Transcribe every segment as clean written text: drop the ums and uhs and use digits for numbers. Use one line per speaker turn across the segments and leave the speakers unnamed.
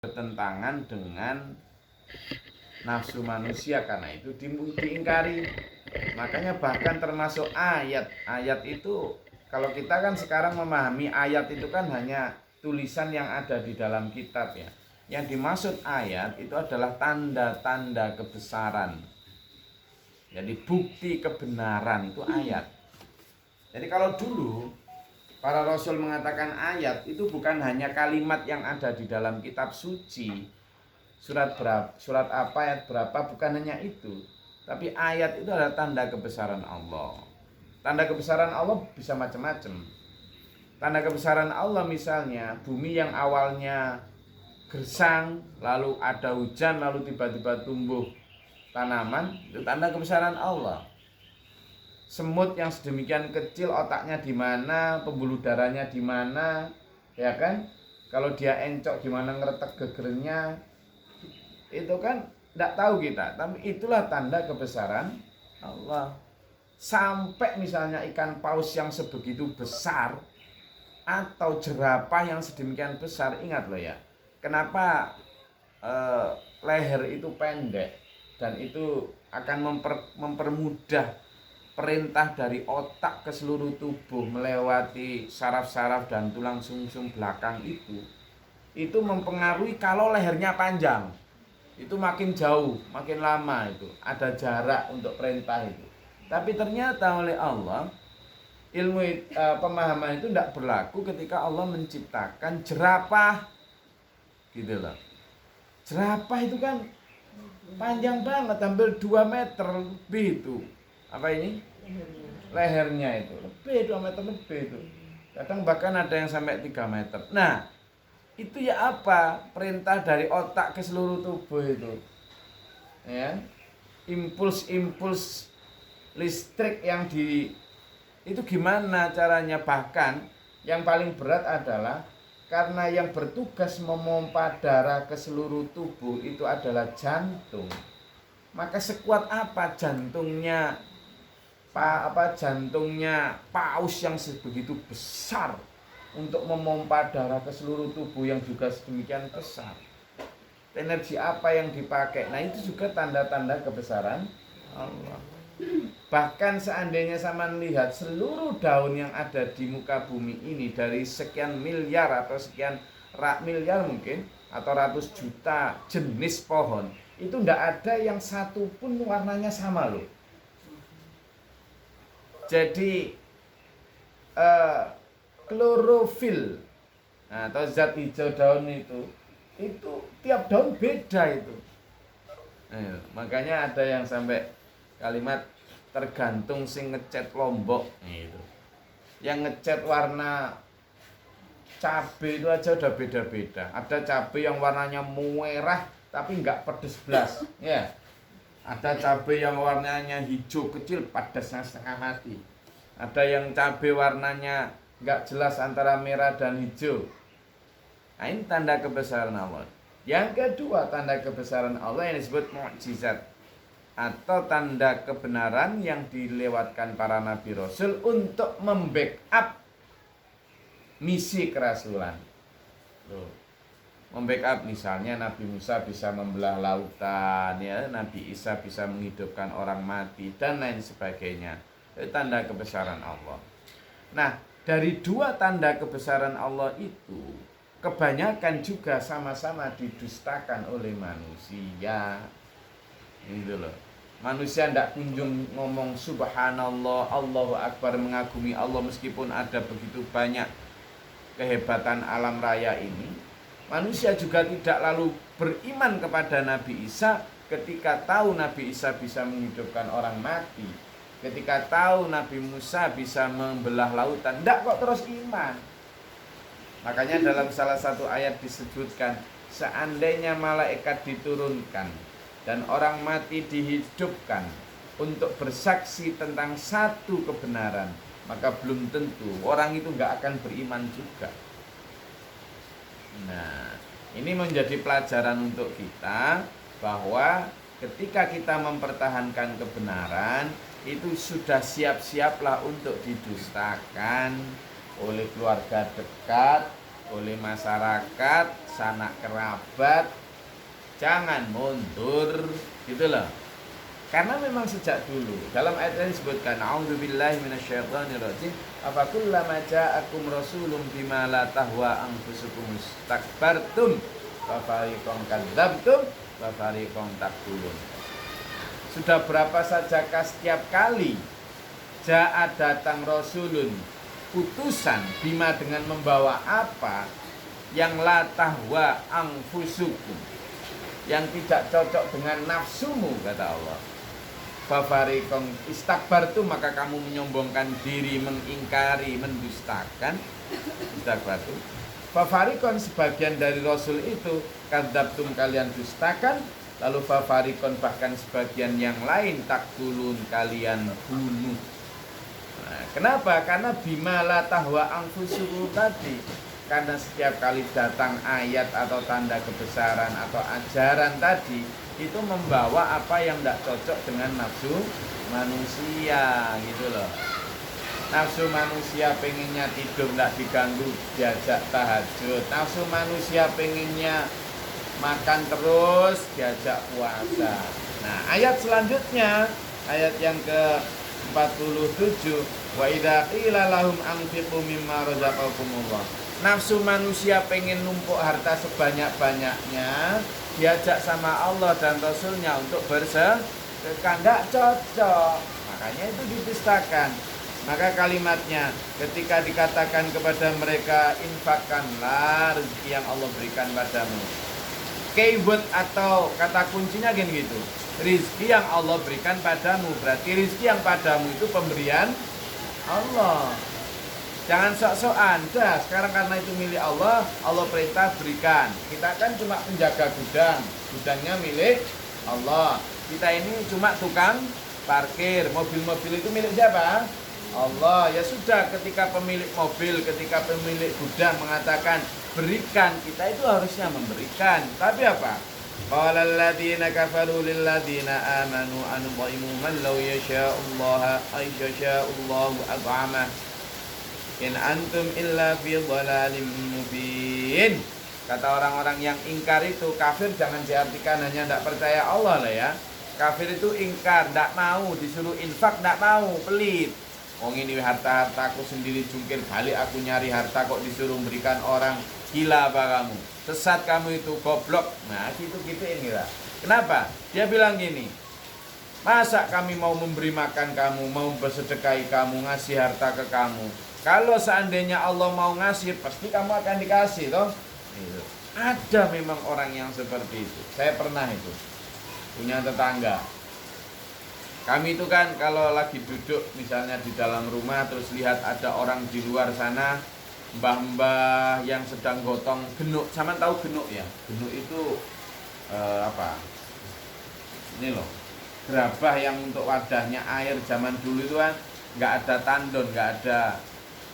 bertentangan dengan nafsu manusia, karena itu diingkari. Makanya bahkan termasuk ayat itu, kalau kita kan sekarang memahami ayat itu kan hanya tulisan yang ada di dalam kitab ya. Yang dimaksud ayat itu adalah tanda-tanda kebesaran. Jadi bukti kebenaran itu ayat. Jadi kalau dulu para rasul mengatakan ayat itu bukan hanya kalimat yang ada di dalam kitab suci, surat berapa, surat apa, ayat berapa, bukan hanya itu. Tapi ayat itu adalah tanda kebesaran Allah. Tanda kebesaran Allah bisa macam-macam. Tanda kebesaran Allah misalnya bumi yang awalnya gersang, lalu ada hujan, lalu tiba-tiba tumbuh tanaman, itu tanda kebesaran Allah. Semut yang sedemikian kecil, otaknya di mana, pembuluh darahnya di mana, ya kan? Kalau dia encok gimana ngeretek gegernya, itu kan tidak tahu kita. Tapi itulah tanda kebesaran Allah. Sampai misalnya ikan paus yang sebegitu besar, atau jerapah yang sedemikian besar, ingat loh ya, kenapa leher itu pendek, dan itu akan mempermudah perintah dari otak ke seluruh tubuh melewati saraf-saraf dan tulang sumsum belakang itu mempengaruhi kalau lehernya panjang. Itu makin jauh, makin lama itu ada jarak untuk perintah itu. Tapi ternyata oleh Allah ilmu pemahaman itu tidak berlaku ketika Allah menciptakan jerapah, gitu loh. Jerapah itu kan panjang banget, hampir 2 meter lebih itu. Apa ini? Lehernya itu lebih 2 meter lebih itu. Kadang bahkan ada yang sampai 3 meter. Nah, itu ya apa? Perintah dari otak ke seluruh tubuh itu. Ya. Impuls listrik yang itu gimana caranya? Bahkan yang paling berat adalah karena yang bertugas memompa darah ke seluruh tubuh itu adalah jantung. Maka sekuat apa jantungnya paus yang sebegitu besar untuk memompa darah ke seluruh tubuh yang juga sedemikian besar? Energi apa yang dipakai? Nah, itu juga tanda-tanda kebesaran Allah. Bahkan seandainya sama melihat seluruh daun yang ada di muka bumi ini, dari sekian miliar atau sekian miliar mungkin, atau ratus juta jenis pohon, itu tidak ada yang satu pun warnanya sama loh. Jadi klorofil atau zat hijau daun itu tiap daun beda itu. Makanya ada yang sampai kalimat tergantung sing ngecat Lombok gitu. Yang ngecat warna cabai itu aja udah beda-beda. Ada cabai yang warnanya merah tapi nggak pedes belas, ya. Ada cabai yang warnanya hijau kecil, pedasnya setengah mati. Ada yang cabai warnanya nggak jelas antara merah dan hijau. Nah, ini tanda kebesaran Allah. Yang kedua, tanda kebesaran Allah yang disebut mukjizat, atau tanda kebenaran yang dilewatkan para nabi rasul untuk membackup misi kerasulan. Membackup misalnya Nabi Musa bisa membelah lautan, ya, Nabi Isa bisa menghidupkan orang mati dan lain sebagainya. Itu tanda kebesaran Allah. Nah, dari 2 tanda kebesaran Allah itu kebanyakan juga sama-sama didustakan oleh manusia. Gitu loh. Manusia tidak kunjung ngomong subhanallah, Allahu Akbar, mengagumi Allah meskipun ada begitu banyak kehebatan alam raya ini. Manusia juga tidak lalu beriman kepada Nabi Isa ketika tahu Nabi Isa bisa menghidupkan orang mati, ketika tahu Nabi Musa bisa membelah lautan. Tidak kok terus iman. Makanya dalam salah satu ayat disebutkan, seandainya malaikat diturunkan dan orang mati dihidupkan untuk bersaksi tentang satu kebenaran, maka belum tentu orang itu nggak akan beriman juga. Nah, ini menjadi pelajaran untuk kita bahwa ketika kita mempertahankan kebenaran, itu sudah siap-siaplah untuk didustakan oleh keluarga dekat, oleh masyarakat, sanak kerabat, jangan mundur, gitu loh. Karena memang sejak dulu dalam ayat ini disebutkan a'udzubillahi minasyaitonirrajim afakullama ja'akum rasulun bima la tahwa anfusukum istakbartum wa fariqan kadzdzabtum wa fariqan taqtulun. Sudah berapa sajakah setiap kali ja'a datang rasulun, utusan, bima dengan membawa apa yang la tahwa anfusukum, yang tidak cocok dengan nafsumu, kata Allah. Fafarikong istakbartum, maka kamu menyombongkan diri, mengingkari, mendustakan. Istakbartum. Fafarikon, sebagian dari Rasul itu kadzabtum, kalian dustakan. Lalu fafarikon, bahkan sebagian yang lain taktulun, kalian bunuh. Nah, kenapa? Karena bima la tahwa anfusukum tadi. Karena setiap kali datang ayat atau tanda kebesaran atau ajaran tadi, itu membawa apa yang tidak cocok dengan nafsu manusia, gitu loh. Nafsu manusia pengennya tidur tidak diganggu, diajak tahajud. Nafsu manusia pengennya makan terus, diajak puasa. Nah, ayat selanjutnya, ayat yang ke-47, wa idza qila lahum anfiqu mimma razaqakumullah. Nafsu manusia pengen numpuk harta sebanyak-banyaknya, diajak sama Allah dan Rasulnya untuk bersedekah, tidak cocok. Makanya itu didustakan. Maka kalimatnya ketika dikatakan kepada mereka, infakkanlah rezeki yang Allah berikan padamu. Keyword atau kata kuncinya gini gitu, rezeki yang Allah berikan padamu. Berarti rezeki yang padamu itu pemberian Allah. Jangan sok-sokan, dah sekarang karena itu milik Allah, Allah perintah berikan. Kita kan cuma penjaga gudang, gudangnya milik Allah. Kita ini cuma tukang parkir, mobil-mobil itu milik siapa? Allah. Ya sudah, ketika pemilik mobil, ketika pemilik gudang mengatakan berikan, kita itu harusnya memberikan. Tapi apa? Qala alladziina kafaru lil ladziina aamanu anudhimu man law yasha'ullaha ay yasha'ullahu at'amah. In antum illa fi dhalalin mubin. Kata orang-orang yang ingkar itu, kafir jangan diartikan hanya tidak percaya Allah lah ya. Kafir itu ingkar, tidak mau, disuruh infak tidak mau, pelit. Wong ini harta-hartaku sendiri jungkir balik, aku nyari harta kok disuruh berikan orang. Gila apa kamu? Sesat kamu itu, goblok. Nah gitu-gitu ini lah. Kenapa? Dia bilang gini, masa kami mau memberi makan kamu, mau bersedekahi kamu, ngasih harta ke kamu. Kalau seandainya Allah mau ngasih, pasti kamu akan dikasih toh. Itu. Ada memang orang yang seperti itu. Saya pernah itu punya tetangga. Kami itu kan kalau lagi duduk misalnya di dalam rumah, terus lihat ada orang di luar sana, mbah-mbah yang sedang gotong genuk. Sama tahu genuk ya? Genuk itu apa? Ini loh, gerabah yang untuk wadahnya air zaman dulu itu kan nggak ada tandon, nggak ada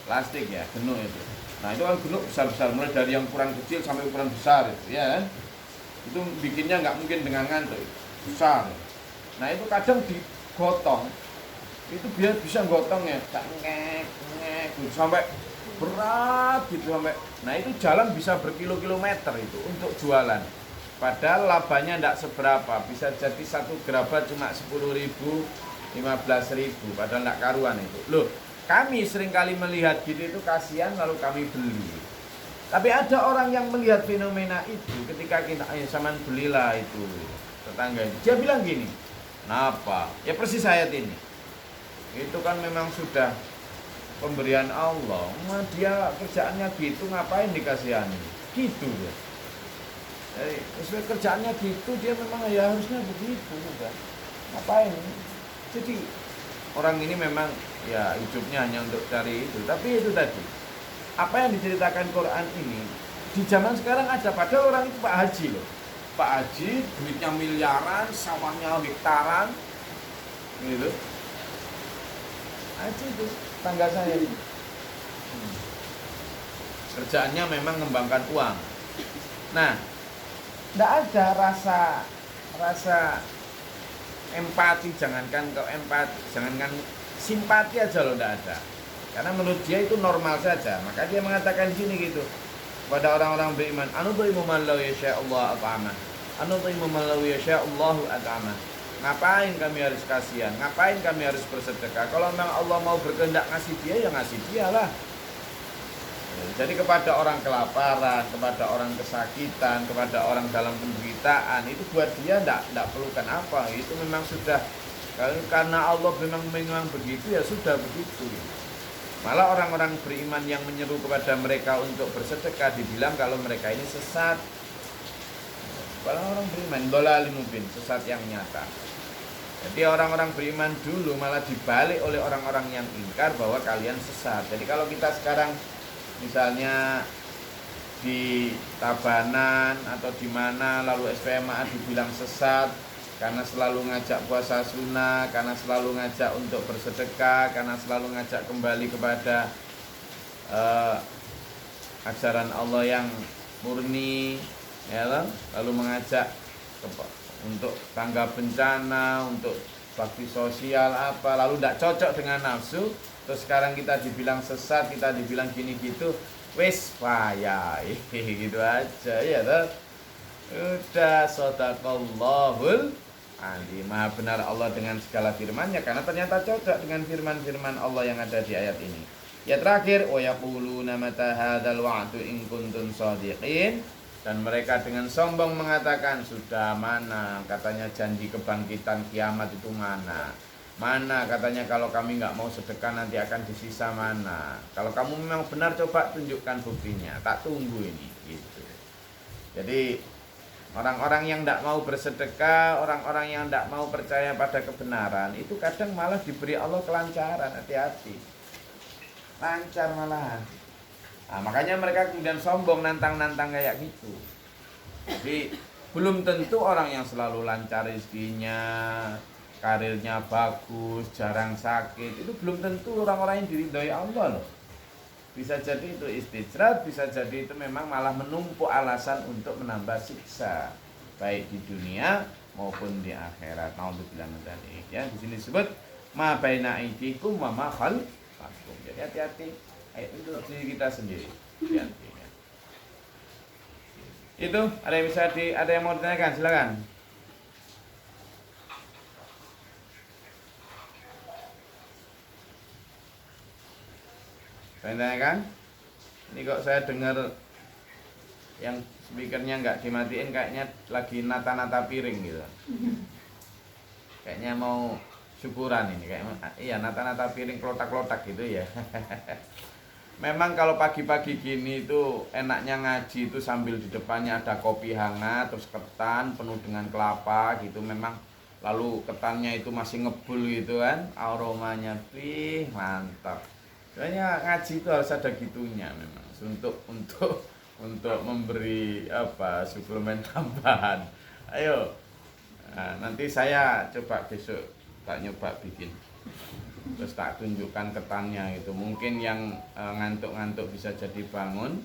plastik ya, genuk itu. Nah itu kan genuk besar-besar, mulai dari yang ukuran kecil sampai ukuran besar itu, ya kan? Itu bikinnya nggak mungkin dengan ngantuk, besar. Nah itu kadang digotong, itu biar bisa gotongnya, ngek gitu, sampai berat gitu sampai. Nah itu jalan bisa berkilo-kilometer itu untuk jualan. Padahal labanya tidak seberapa, bisa jadi satu gerabah cuma 10.000, 15.000, padahal tidak karuan itu. Loh, kami seringkali melihat gitu itu kasihan, lalu kami beli. Tapi ada orang yang melihat fenomena itu ketika kita saman belilah itu tetangga itu. Dia bilang gini, kenapa? Ya persis ayat ini. Itu kan memang sudah pemberian Allah. Dia kerjaannya gitu, ngapain dikasihani? Gitu ya. Jadi kerjaannya gitu, dia memang ya harusnya begitu juga. Ngapain? Jadi orang ini memang ya hidupnya hanya untuk cari itu. Tapi itu tadi, apa yang diceritakan Quran ini di zaman sekarang ada. Padahal orang itu Pak Haji loh. Pak Haji duitnya miliaran, sawahnya hektaran, gitu. Haji itu tangga saya ini. Kerjaannya memang mengembangkan uang. Nah, tidak ada rasa empati, jangankan ke empati, jangankan simpati aja loh, tidak ada. Karena menurut dia itu normal saja. Maka dia mengatakan di sini gitu, kepada orang-orang beriman, anudhimu man law yasha Allah at'amah, anudhimu man law yasha Allahu at'amah. Ngapain kami harus kasihan? Ngapain kami harus bersedekah? Kalau memang Allah mau berkehendak ngasih dia, ya ngasih dia lah. Jadi kepada orang kelaparan, kepada orang kesakitan, kepada orang dalam penderitaan, itu buat dia tidak perlukan apa. Itu memang sudah, karena Allah memang begitu, ya sudah begitu. Malah orang-orang beriman yang menyeru kepada mereka untuk bersedekah dibilang kalau mereka ini sesat. Orang-orang beriman dhalal mubin, sesat yang nyata. Jadi orang-orang beriman dulu malah dibalik oleh orang-orang yang ingkar bahwa kalian sesat. Jadi kalau kita sekarang misalnya di Tabanan atau di mana lalu SPMA dibilang sesat karena selalu ngajak puasa sunnah, karena selalu ngajak untuk bersedekah, karena selalu ngajak kembali kepada ajaran Allah yang murni, ya, lalu mengajak untuk tangga bencana, untuk bakti sosial apa, lalu tidak cocok dengan nafsu, terus sekarang kita dibilang sesat, kita dibilang gini gitu, wis payah, gitu aja, ya toh. Udah, shadaqallahul adzim, maha benar Allah dengan segala firman-Nya, karena ternyata cocok dengan firman-firman Allah yang ada di ayat ini. Ya terakhir, wa yaquluna mata hadzal wa'du in kuntum shadiqin. Dan mereka dengan sombong mengatakan, sudah mana katanya janji kebangkitan kiamat itu mana? Mana katanya kalau kami nggak mau sedekah nanti akan disisa mana? Kalau kamu memang benar coba tunjukkan buktinya, tak tunggu ini gitu. Jadi orang-orang yang tidak mau bersedekah, orang-orang yang tidak mau percaya pada kebenaran, itu kadang malah diberi Allah kelancaran, hati-hati. Lancar malahan. Nah, makanya mereka kemudian sombong, nantang-nantang kayak gitu. Jadi belum tentu orang yang selalu lancar rezekinya, karirnya bagus, jarang sakit, itu belum tentu orang-orang yang diridhoi Allah loh. Bisa jadi itu istijrat, bisa jadi itu memang malah menumpuk alasan untuk menambah siksa, baik di dunia maupun di akhirat. Naudzubillah min dzalik. Ya, di sini disebut ma baina aidikum wa ma khalfakum. Jadi hati-hati. Itu diri kita sendiri. Hati-hati. Itu ada yang mau ditanyakan, silakan. Saya tanyakan. Ini kok saya dengar yang speakernya nggak dimatiin, kayaknya lagi nata-nata piring gitu. Kayaknya mau syukuran ini, iya nata-nata piring klotak-klotak gitu ya. Memang kalau pagi-pagi gini itu enaknya ngaji itu sambil di depannya ada kopi hangat, terus ketan penuh dengan kelapa gitu, memang lalu ketannya itu masih ngebul gitu kan, aromanya mantap. Soalnya ngaji itu harus ada gitunya memang untuk memberi suplemen tambahan. Ayo, nah, nanti saya coba besok tak nyoba bikin, terus tak tunjukkan ketannya itu. Mungkin yang ngantuk-ngantuk bisa jadi bangun,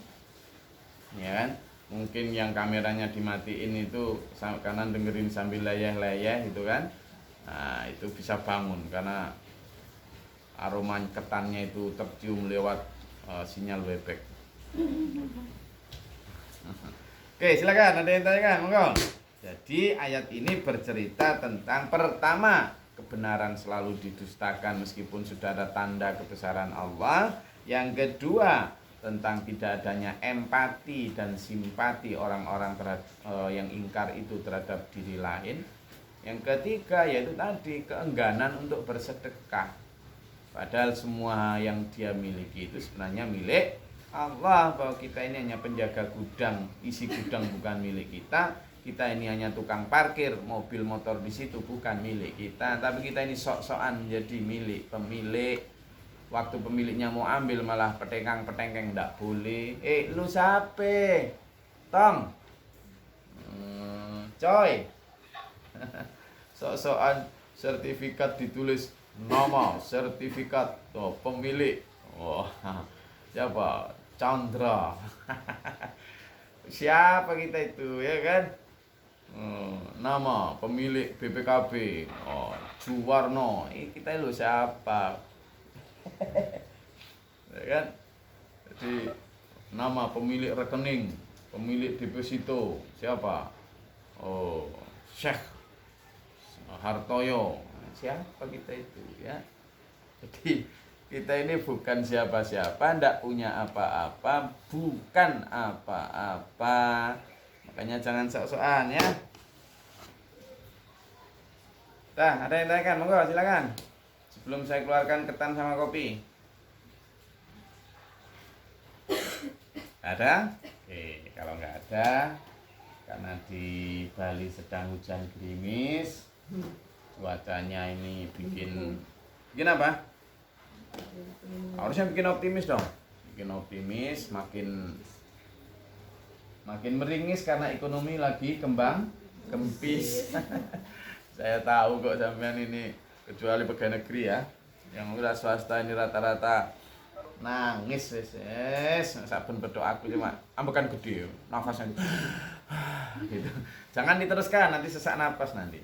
ya kan? Mungkin yang kameranya dimatiin itu karena dengerin sambil leyeh-leyeh gitu kan. Nah, itu bisa bangun karena aroma ketannya itu tercium lewat sinyal Webex. Oke, silakan, ada yang tanyakan, monggo. Jadi ayat ini bercerita tentang pertama, kebenaran selalu didustakan meskipun sudah ada tanda kebesaran Allah. Yang kedua, tentang tidak adanya empati dan simpati orang-orang yang ingkar itu terhadap diri lain. Yang ketiga, yaitu tadi keengganan untuk bersedekah, padahal semua yang dia miliki itu sebenarnya milik Allah. Bahwa kita ini hanya penjaga gudang, isi gudang bukan milik kita. Kita ini hanya tukang parkir, mobil motor di situ bukan milik kita, tapi kita ini sok-sokan menjadi milik pemilik. Waktu pemiliknya mau ambil malah petengkang-petengkeng, enggak boleh. Lu siapa? Tong. Coy. Sok-sokan sertifikat ditulis nama, sertifikat pemilik. Oh, siapa? Chandra. Siapa kita itu, ya kan? Nama pemilik BPKB, Juwarno. Kita lu siapa? Ya kan? Jadi nama pemilik rekening, pemilik deposito siapa? Oh, Syekh Hartoyo. Siapa kita itu ya? Jadi kita ini bukan siapa-siapa, ndak punya apa-apa, bukan apa-apa. Makanya jangan sok-sokan ya. Dah, ada yang tanyakan? Monggo silakan. Sebelum saya keluarkan ketan sama kopi. Ada? Oke, kalau nggak ada, karena di Bali sedang hujan gerimis, cuacanya ini bikin apa? Harusnya bikin optimis dong. Bikin optimis, makin meringis karena ekonomi lagi kempis. Saya tahu kok sampean ini, kecuali pegawai negeri ya. Yang udah swasta ini rata-rata nangis saben berdoa aku cuma ambekan gede nafasnya gitu. Jangan diteruskan, nanti sesak napas nanti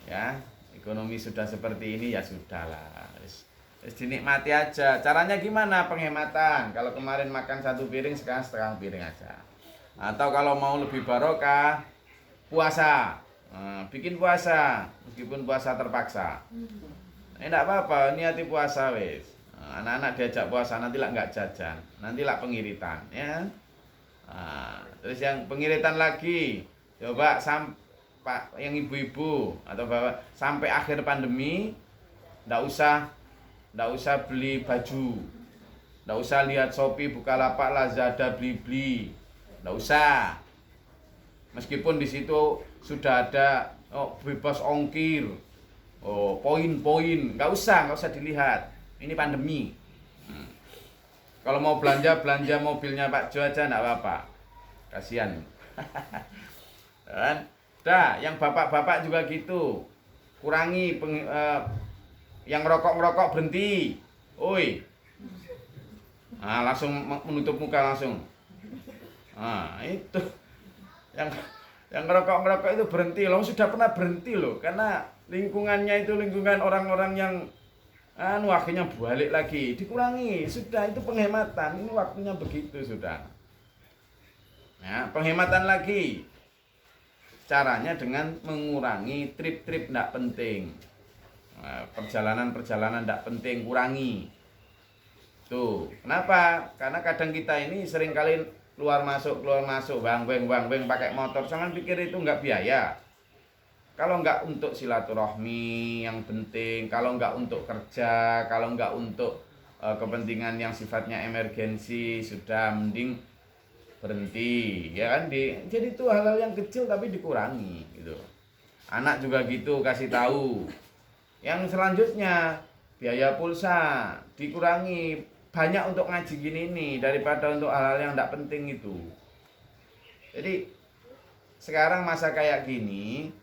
ya. Ekonomi sudah seperti ini ya sudahlah, wis dinikmati aja. Caranya gimana penghematan? Kalau kemarin makan 1 piring, sekarang setengah piring aja. Atau kalau mau lebih barokah, puasa. Bikin puasa meskipun puasa terpaksa. Enggak apa-apa, niati puasa wis. Anak-anak diajak puasa, nanti lah nggak jajan, nanti lah pengiritan ya. Terus yang pengiritan lagi, coba sampai yang ibu-ibu atau bapak sampai akhir pandemi nggak usah beli baju, nggak usah lihat Shopee, Bukalapak, Lazada, Blibli, nggak usah. Meskipun di situ sudah ada bebas ongkir, poin-poin, nggak usah dilihat. Ini pandemi. Kalau mau belanja mobilnya Pak Jo aja enggak apa-apa. Kasihan. Kan? Dah, yang bapak-bapak juga gitu. Kurangi yang ngerokok berhenti. Oi. Langsung menutup muka langsung. Itu. Yang ngerokok itu berhenti. Loh, sudah pernah berhenti loh, karena lingkungannya itu lingkungan orang-orang yang akhirnya balik lagi, dikurangi, sudah itu penghematan, ini waktunya begitu sudah. Ya, penghematan lagi, caranya dengan mengurangi trip-trip tidak penting, perjalanan tidak penting kurangi. Tuh, kenapa? Karena kadang kita ini seringkali keluar masuk, bang pakai motor, jangan pikir itu nggak biaya. Kalau enggak untuk silaturahmi yang penting, kalau enggak untuk kerja, kalau enggak untuk kepentingan yang sifatnya emergensi, sudah mending berhenti, ya kan? Jadi itu hal-hal yang kecil tapi dikurangi gitu. Anak juga gitu, kasih tahu. Yang selanjutnya biaya pulsa dikurangi, banyak untuk ngaji gini nih daripada untuk hal-hal yang enggak penting itu. Jadi sekarang masa kayak gini,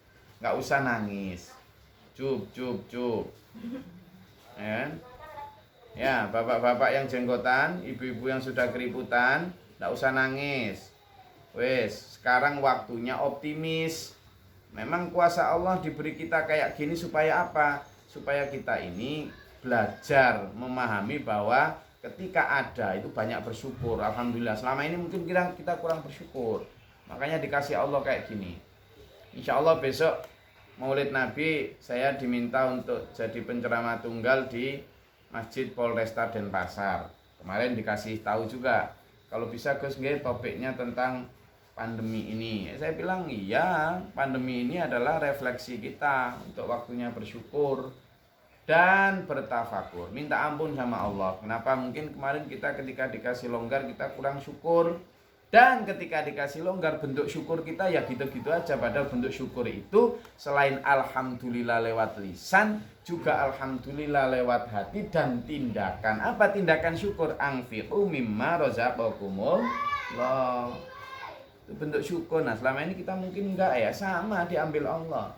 nggak usah nangis, cup. Ya, bapak-bapak yang jenggotan, ibu-ibu yang sudah keriputan, nggak usah nangis. Wes, sekarang waktunya optimis. Memang kuasa Allah diberi kita kayak gini supaya apa? Supaya kita ini belajar memahami bahwa ketika ada itu banyak bersyukur. Alhamdulillah. Selama ini mungkin kita kurang bersyukur. Makanya dikasih Allah kayak gini. Insya Allah besok Maulid Nabi saya diminta untuk jadi penceramah tunggal di Masjid Polresta Denpasar. Kemarin dikasih tahu juga, kalau bisa Gus nggih topiknya tentang pandemi ini. Saya bilang iya, pandemi ini adalah refleksi kita untuk waktunya bersyukur dan bertafakur. Minta ampun sama Allah. Kenapa mungkin kemarin kita ketika dikasih longgar kita kurang syukur. Dan ketika dikasih longgar bentuk syukur kita ya gitu-gitu aja. Padahal bentuk syukur itu selain alhamdulillah lewat lisan, juga alhamdulillah lewat hati dan tindakan. Apa tindakan syukur? Anfiqu mimma razaqakumullah. Itu bentuk syukur. Nah selama ini kita mungkin enggak ya, sama diambil Allah.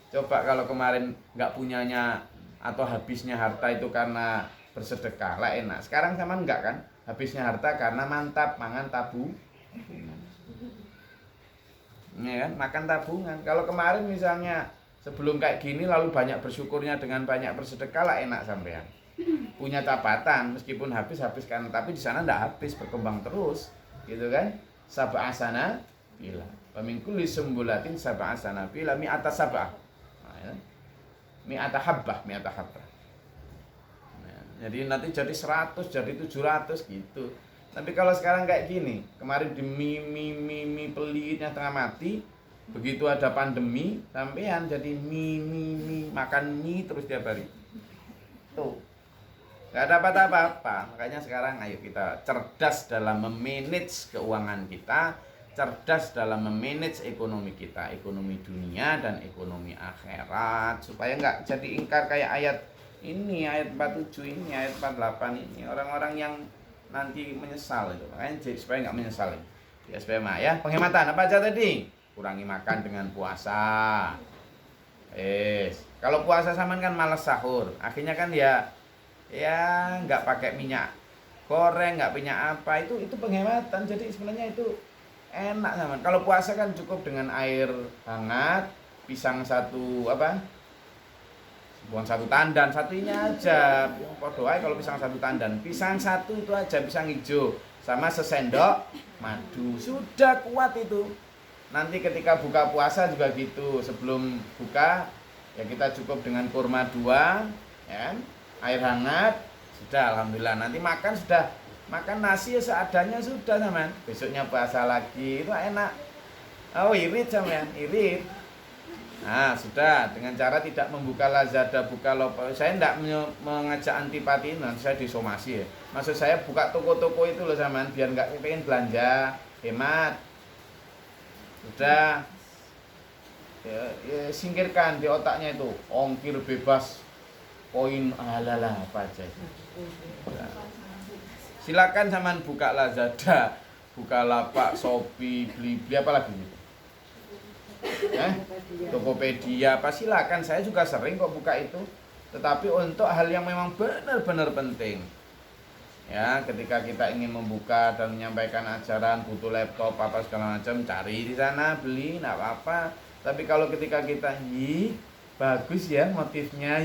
Coba kalau kemarin enggak punyanya atau habisnya harta itu karena bersedekah lah enak. Sekarang sama enggak kan? Habisnya harta karena mantap mangan tabungan. Ya kan, makan tabungan. Kalau kemarin misalnya sebelum kayak gini lalu banyak bersyukurnya dengan banyak bersedekah lah enak sampean. punya catatan, meskipun habis-habiskan, tapi di sana enggak habis, berkembang terus, gitu kan? Sab'a sanabila. Wa min kulli sumbulatin sab'a sanabila mi'ata sab'ah. Nah, ya. Mi'ata habbah. Nah, jadi nanti jadi 100, jadi 700 gitu. Tapi kalau sekarang kayak gini, kemarin di mie pelitnya tengah mati, begitu ada pandemi, sampean jadi mie makan mie terus tiap hari. Tuh. Gak dapat apa-apa. Makanya sekarang ayo kita cerdas dalam memanage keuangan kita, cerdas dalam memanage ekonomi kita, ekonomi dunia dan ekonomi akhirat, supaya nggak jadi ingkar kayak ayat ini, ayat 47 ini, ayat 48 ini, orang-orang yang nanti menyesal itu. Makanya supaya nggak menyesal ya, supaya ya penghematan apa aja tadi, kurangi makan dengan puasa. Kalau puasa saman kan malas sahur, akhirnya kan ya nggak pakai minyak goreng, nggak punya apa, itu penghematan. Jadi sebenarnya itu enak saman. Kalau puasa kan cukup dengan air hangat, pisang satu buang satu tandan, satu ini aja. Podo ae kalau pisang satu tandan, pisang satu itu aja, pisang hijau sama sesendok madu, sudah kuat itu. Nanti ketika buka puasa juga gitu, sebelum buka ya kita cukup dengan kurma 2 ya, air hangat, sudah alhamdulillah. Nanti makan sudah makan nasi ya seadanya sudah teman. Besoknya puasa lagi itu enak. Oh irit sampean, irit. Nah sudah, dengan cara tidak membuka Lazada, Bukalapak. Saya tidak mengajak antipati, nanti saya disomasi ya. Maksud saya buka toko-toko itu loh sampean, biar nggak pengen belanja, hemat. Sudah ya, singkirkan di otaknya itu ongkir bebas, poin alalah apa aja itu. Nah, silakan sampean buka Lazada, Bukalapak, Shopee, Blibli apa lagi gitu. Tokopedia apa, silakan, saya juga sering kok buka itu. Tetapi untuk hal yang memang benar-benar penting. Ya, ketika kita ingin membuka dan menyampaikan ajaran, butuh laptop apa segala macam, cari di sana, beli, enggak apa-apa. Tapi kalau ketika kita bagus ya motifnya,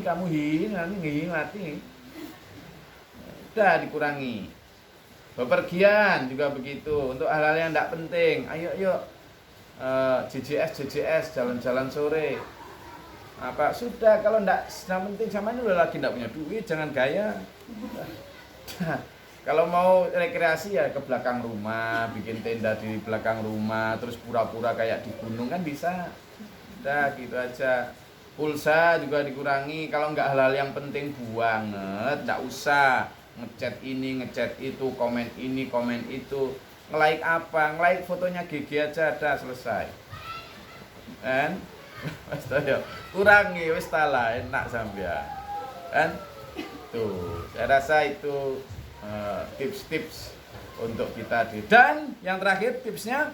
kamu nanti mati. Udah dikurangi. Bepergian juga begitu, untuk hal-hal yang enggak penting. Ayo JJS jalan-jalan sore. Apa sudah, kalau enggak penting sama ini udah lagi enggak punya duit, jangan gaya. Kalau mau rekreasi ya ke belakang rumah, bikin tenda di belakang rumah, terus pura-pura kayak di gunung kan bisa. Udah gitu aja. Pulsa juga dikurangi, kalau enggak hal-hal yang penting banget, enggak usah ngechat ini, ngechat itu, komen ini, komen itu. Nge-like apa? Nge-like fotonya GG aja, ada selesai. Kan? Wis ya, kurangi wis lah, enak sampean. Kan? Tuh, saya rasa itu tips-tips untuk kita. Dan yang terakhir tipsnya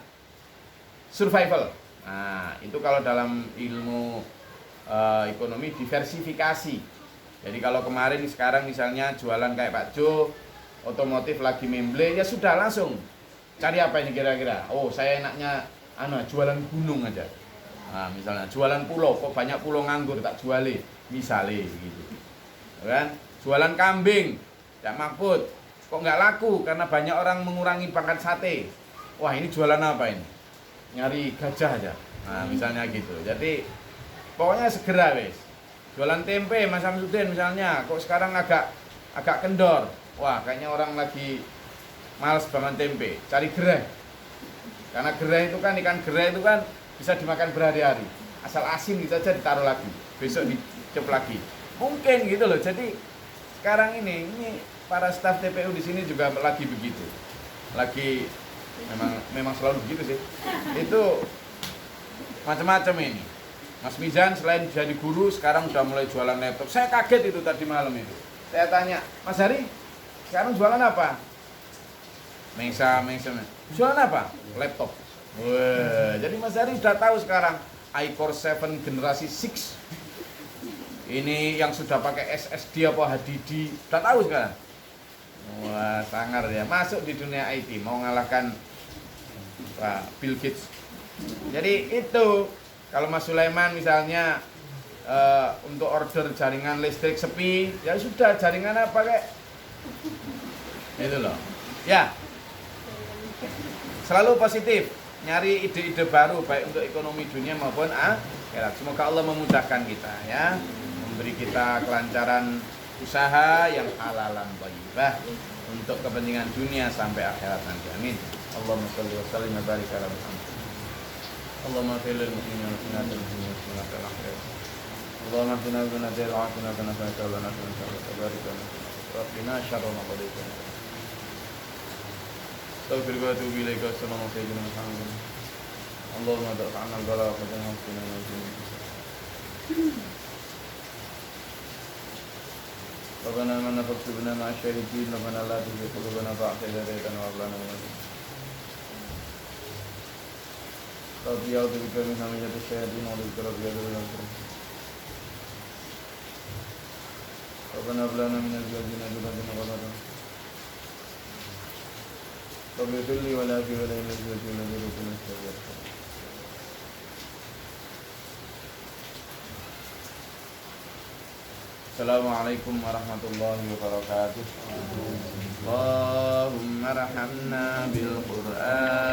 survival. Nah, itu kalau dalam ilmu ekonomi diversifikasi. Jadi kalau kemarin sekarang misalnya jualan kayak Pak Jo, otomotif lagi memble, ya sudah langsung cari apa ini kira-kira. Oh, saya enaknya jualan gunung aja. Nah, misalnya jualan pulau, kok banyak pulau nganggur tak juali, misalnya gitu. Kan? Jualan kambing, tidak Mahfud, kok nggak laku karena banyak orang mengurangi pangkat sate. Wah, ini jualan apa ini? Nyari gajah aja. Nah, misalnya gitu. Jadi pokoknya segera wes. Jualan tempe Mas Samsudin misalnya, kok sekarang agak kendor. Wah, kayaknya orang lagi males banget tempe, cari gerai. Karena gerai itu kan, ikan gerai itu kan bisa dimakan berhari-hari. Asal asin gitu aja ditaruh lagi, besok dicep lagi. Mungkin gitu loh. Jadi sekarang ini para staf TPU di sini juga lagi begitu. Lagi memang selalu begitu sih. Itu macam-macam ini. Mas Mizan selain jadi guru sekarang udah mulai jualan laptop. Saya kaget itu tadi malam itu. Saya tanya, "Mas Hari, sekarang jualan apa?" Mengsa. Jualan apa? Laptop. Wah, jadi Mas Hari udah tahu sekarang iCore 7 generasi 6. Ini yang sudah pakai SSD apa HDD, udah tahu sekarang. Wah, sangar ya, masuk di dunia IT, mau ngalahkan Bill Gates. Jadi itu, kalau Mas Sulaiman misalnya untuk order jaringan listrik sepi, ya sudah jaringan apa kayak itu loh. Ya, selalu positif, nyari ide-ide baru baik untuk ekonomi dunia maupun akhirat. Semoga Allah memudahkan kita ya, memberi kita kelancaran usaha yang halalan thayyibah untuk kepentingan dunia sampai akhirat nanti. Amin. Allahumma shalli wa sallim wa barik ala Muhammad. Allahumma fil muslimin wa sunnatul muslimin wa fil akhirat. Allahumma qina bi nadil afina kana fa lana tabarik rabbina syarra ma qadaita. Astaghfir wa atubu ilaika. Assalamu alaikum warahmatullahi wabarakatuh. Allahumma da'ana al-bala wa qadana fina wa jinn. Rabbana amanna faktubna ma'a syahidin. Rabbana la tuzigh qulubana ba'da idh hadaytana wa hab lana min ladunka Rabbi a'udzu bika min hamazati syayatin wa a'udzu bika rabbi an Rabbana hab lana min azwajina dhurriyyatan qurrata Rabbi ighfir li wa la fi wa la min azwajina dhurriyyatan qurrata Assalamualaikum warahmatullahi wabarakatuh. Allahumma rahamna bil Qur'an